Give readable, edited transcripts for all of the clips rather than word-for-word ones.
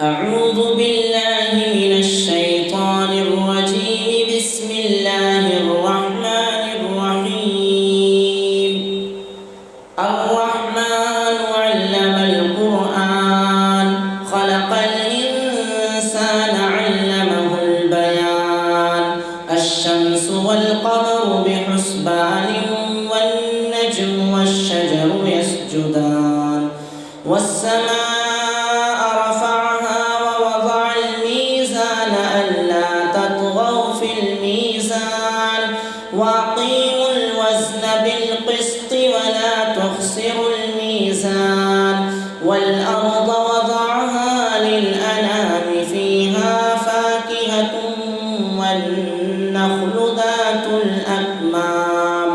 أعوذ بالله من الشيطان الرجيم. بسم الله الرحمن الرحيم. الرحمن علم القرآن خلق الإنسان علمه البيان. الشمس والقمر بحسبان والنجم والشجر يسجدان. والسماء رفعها ووضع الميزان ألا تطغوا في الميزان وأقيموا الوزن بالقسط ولا تخسروا الميزان. والأرض وضعها للأنام فيها فاكهة والنخل ذات الأكمام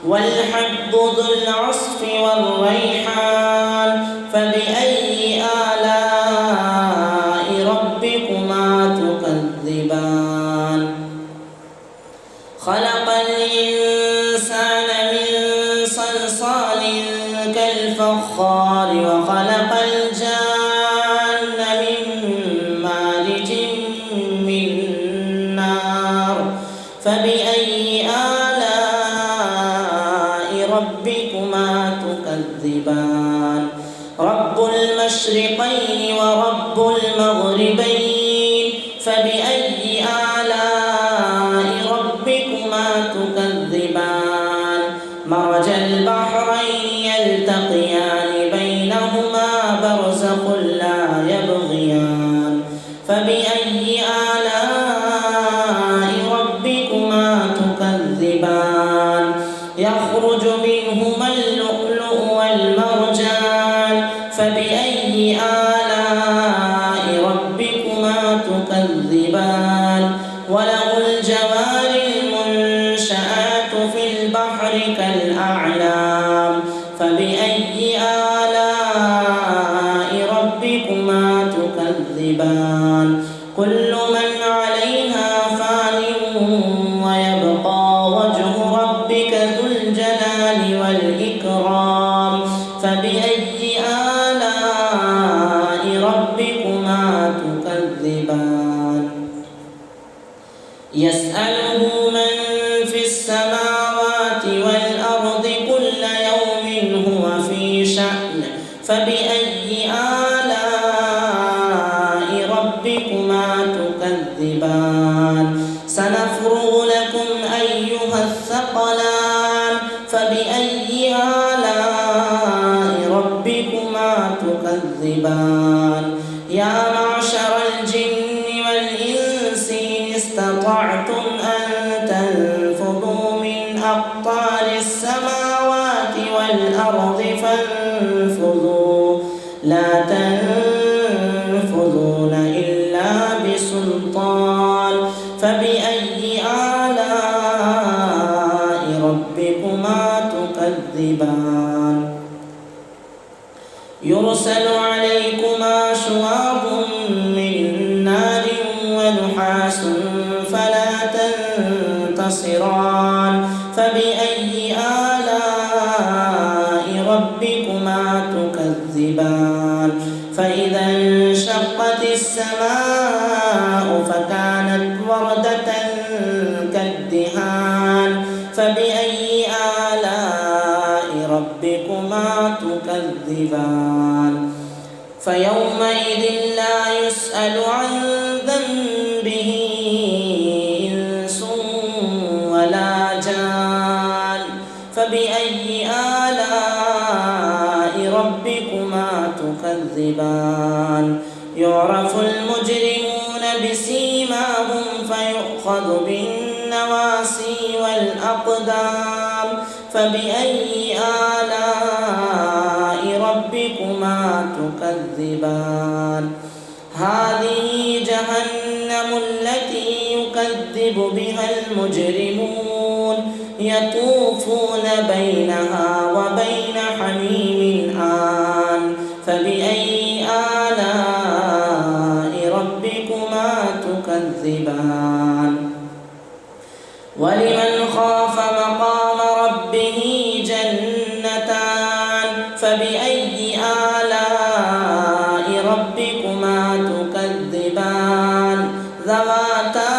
والحب ذو العصف والريحان. فبأي آلاء ربكما تكذبان؟ خلق الإنسان من صلصال كالفخار وخلق الجان من مارج من نار. فبأي آلاء ربكما تكذبان؟ رب المشرقين ورب المغربين. فبأي آلاء ربكما تكذبان؟ مرج البحرين يلتقيان بينهما برزخ لا يبغيان. فبأي آلاء ربكما تكذبان؟ يخرج منهما اللؤلؤ والمرجان. فبأي آلاء ربكما تكذبان؟ وله الجوار المنشآت في البحر كالأعلام. فبأي آلاء ربكما تكذبان؟ كل من عليها فان ويبقى وجه ربك ذو الجلال والإكرام. فبأي آلاء ربكما تكذبان؟ يسأله من في السماوات والأرض كل يوم هو في شأن. فبأي آلاء ربكما تكذبان؟ سنفرغ لكم أيها الثقلان. فبأي آلاء ربكما تكذبان؟ يا معشر الجن والإنس إن استطعتم أن تنفذوا من أقطار السماوات والأرض فانفذوا لا تنفذون إلا بسلطان. فبأي آلاء ربكما تكذبان؟ يرسل عليكما شواظ من نار ونحاس فلا تنتصران. فبأي آلاء ربكما تكذبان؟ فإذا انشقت السماء فكانت وردة كالدهان. فبأي آلاء ربكما تكذبان؟ فيومئذ لا يسأل عن ذنبه إنس ولا جان. فبأي آلاء ربكما تكذبان؟ يعرف المجرمون بسيماهم فيؤخذ بالنواصي والأقدام. فبأي آلاء ربكما تكذبان؟ هذه جهنم التي يكذب بها المجرمون يطوفون بينها وبين حميم آن. فبأي آلاء ربكما تكذبان؟ ولمن خاف مقام ربه جنتان. فبأي آلاء ربكما تكذبان؟ ذواتا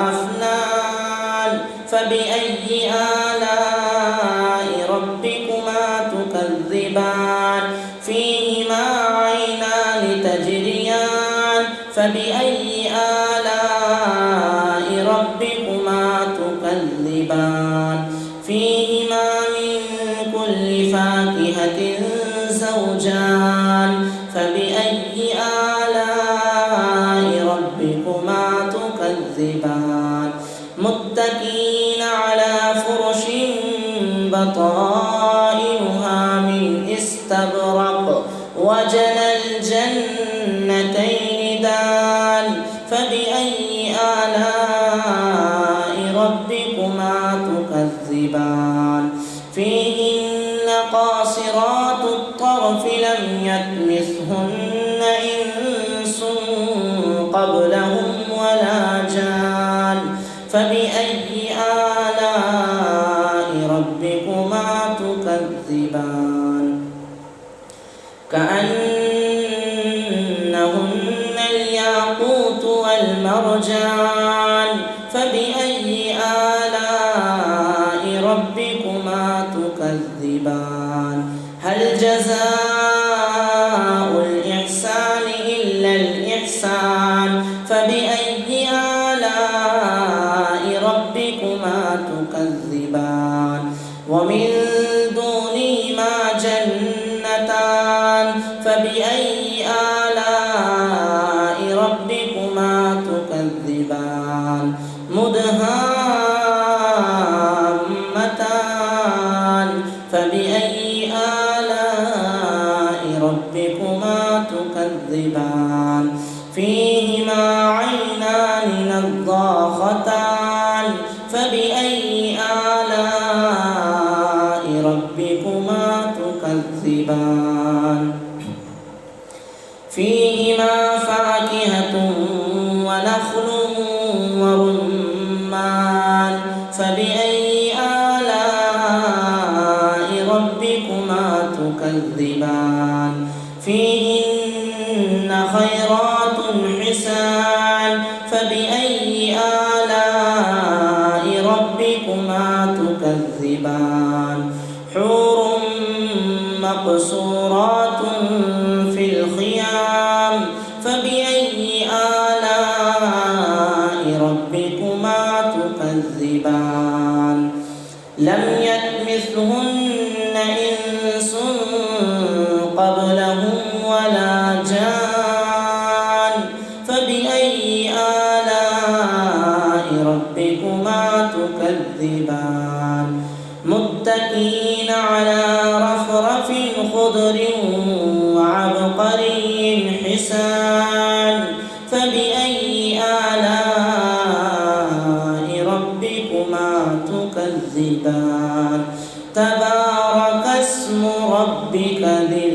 أفنان فبأي آلاء ربكما تكذبان فيهما عينان تجريان فبأي آلاء ربكما تكذبان فيهما من كل فاكهة زوجان فبأي آلاء ربكما تكذبان متكئين على فرش بطائنها من استبرق وجنى الجنتين دان فبأي آلاء ربكما تكذبان فيهن قاصرات الطرف لم يطمثهن إنس قبلهم ولا جان فبأي آلاء ربكما تكذبان كأنهن الياقوت والمرجان فبأي آلاء ربكما تكذبان هل جزاء الإحسان إلا الإحسان فبأي آلاء ربكما تكذبان ومن دونهما جنتان فبأي آلاء ربكما تكذبان مدهامتان فبأي آلاء ربكما تكذبان فيهما عينان نضاختان فبأي آلاء ربكما تكذبان فيهما فاكهة ونخل ورمان فبأي آلاء ربكما تكذبان فيهن خيرات حسان فبأي آلاء ربكما تكذبان حور مقصورات في الخيام فبأي آلاء ربكما تكذبان لم يطمثهن إنس قبلهم ولا جان فبأي آلاء ربكما تكذبان متكئين على رفرف خضر وعبقري حسان فبأي آلاء ربكما تكذبان تبارك اسم ربك ذي